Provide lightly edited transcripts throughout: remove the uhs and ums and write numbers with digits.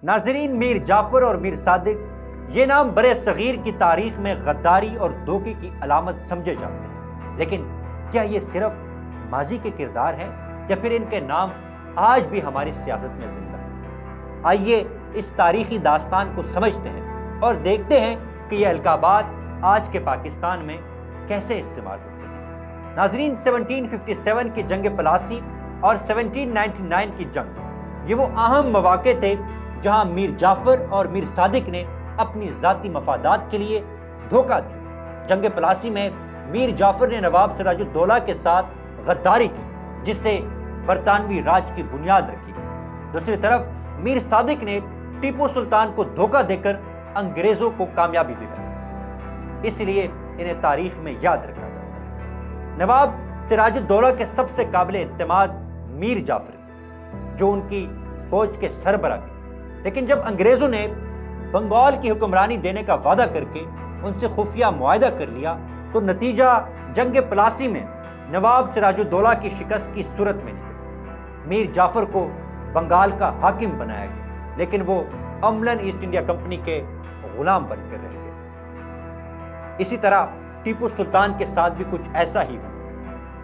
ناظرین، میر جعفر اور میر صادق یہ نام برِ صغیر کی تاریخ میں غداری اور دھوکے کی علامت سمجھے جاتے ہیں، لیکن کیا یہ صرف ماضی کے کردار ہیں یا پھر ان کے نام آج بھی ہماری سیاست میں زندہ ہیں؟ آئیے اس تاریخی داستان کو سمجھتے ہیں اور دیکھتے ہیں کہ یہ القابات آج کے پاکستان میں کیسے استعمال ہوتے ہیں۔ ناظرین، 1757 کی جنگ پلاسی اور 1799 کی جنگ یہ وہ اہم مواقع تھے جہاں میر جعفر اور میر صادق نے اپنی ذاتی مفادات کے لیے دھوکہ دیا۔ جنگ پلاسی میں میر جعفر نے نواب سراج الدولہ کے ساتھ غداری کی، جس سے برطانوی راج کی بنیاد رکھی گئی۔ دوسری طرف میر صادق نے ٹیپو سلطان کو دھوکہ دے کر انگریزوں کو کامیابی دلائی، اس لیے انہیں تاریخ میں یاد رکھا جاتا ہے۔ نواب سراج الدولہ کے سب سے قابل اعتماد میر جعفر تھے، جو ان کی فوج کے سربراہ بھی تھے، لیکن جب انگریزوں نے بنگال کی حکمرانی دینے کا وعدہ کر کے ان سے خفیہ معاہدہ کر لیا تو نتیجہ جنگ پلاسی میں نواب سراج الدولہ کی شکست کی صورت میں نکلا۔ میر جعفر کو بنگال کا حاکم بنایا گیا، لیکن وہ عملاً ایسٹ انڈیا کمپنی کے غلام بن کر رہ گئے۔ اسی طرح ٹیپو سلطان کے ساتھ بھی کچھ ایسا ہی ہوا۔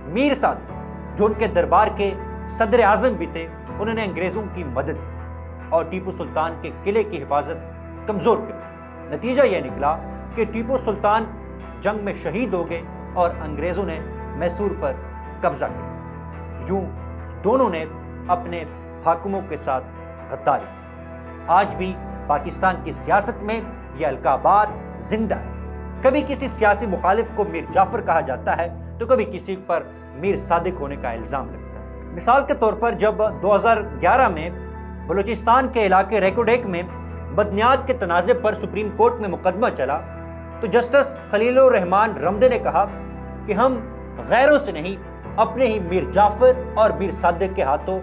میر صادق، جو ان کے دربار کے صدر اعظم بھی تھے، انہوں نے انگریزوں کی مدد کی اور ٹیپو سلطان کے قلعے کی حفاظت کمزور کر دی۔ نتیجہ یہ نکلا کہ ٹیپو سلطان جنگ میں شہید ہو گئے اور انگریزوں نے میسور پر قبضہ کیا۔ یوں دونوں نے اپنے حاکموں کے ساتھ غداری کی۔ آج بھی پاکستان کی سیاست میں یہ القابات زندہ ہے۔ کبھی کسی سیاسی مخالف کو میر جعفر کہا جاتا ہے تو کبھی کسی پر میر صادق ہونے کا الزام لگتا ہے۔ مثال کے طور پر جب 2011 میں بلوچستان کے علاقے ریکوڈیک میں بدنیاد کے تنازع پر سپریم کورٹ میں مقدمہ چلا تو جسٹس خلیل الرحمان رمدے نے کہا کہ ہم غیروں سے نہیں، اپنے ہی میر جعفر اور میر صادق کے ہاتھوں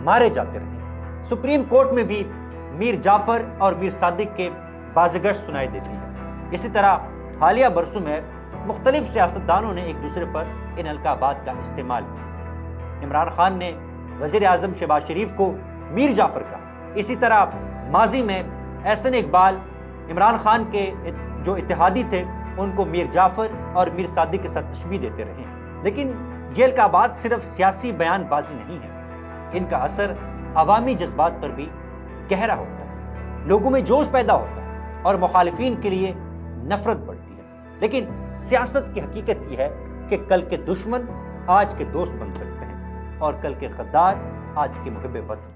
مارے جاتے رہے۔ سپریم کورٹ میں بھی میر جعفر اور میر صادق کے بازگشت سنائی دیتی ہے۔ اسی طرح حالیہ برسوں میں مختلف سیاستدانوں نے ایک دوسرے پر ان القابات کا استعمال کیا۔ عمران خان نے وزیر اعظم شہباز شریف کو میر جعفر کہا۔ اسی طرح ماضی میں احسن اقبال عمران خان کے جو اتحادی تھے ان کو میر جعفر اور میر صادق کے ساتھ تشبیہ دیتے رہے ہیں۔ لیکن یہ القابات صرف سیاسی بیان بازی نہیں ہے، ان کا اثر عوامی جذبات پر بھی گہرا ہوتا ہے۔ لوگوں میں جوش پیدا ہوتا ہے اور مخالفین کے لیے نفرت بڑھتی ہے۔ لیکن سیاست کی حقیقت یہ ہے کہ کل کے دشمن آج کے دوست بن سکتے ہیں اور کل کے غدار آج کے محب وطن۔